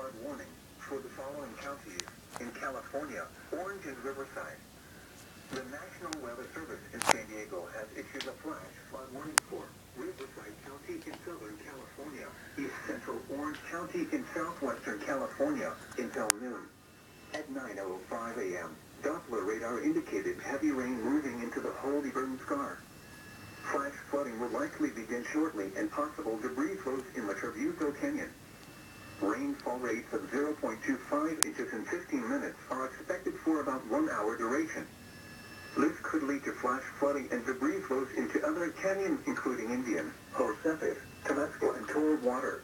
flood warning for the following counties in California: Orange and Riverside. The National Weather Service in San Diego has issued a flash flood warning for Riverside County in Southern California, East Central Orange County in Southwestern California until noon. At 9:05 a.m., Doppler radar indicated heavy rain moving into the Holy Burn Scar. Flash flooding will likely begin shortly and possible debris flows in the Trabuco Canyon. Rainfall rates of 0.25 inches in 15 minutes are expected for about 1 hour duration. This could lead to flash flooding and debris flows into other canyons including Indian, Josephus, Tabasco, and cold water.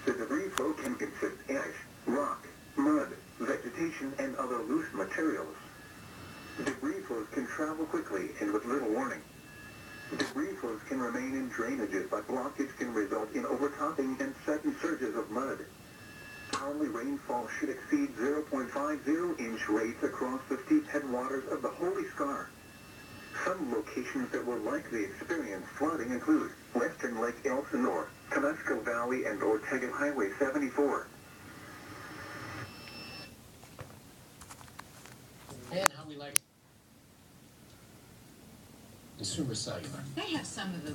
The debris flow can consist of ash, rock, mud, vegetation, and other loose materials. Debris flows can travel quickly and with little warning. Debris flows can remain in drainages, but blockage can result in overtopping and sudden surges of mud. Hourly rainfall should exceed 0.50-inch rates across the steep headwaters of the Holy Scar. Some locations that will likely experience flooding include Western Lake Elsinore, Tabasco Valley, and Ortega Highway 74. And how we like consumer cellular. They have some of the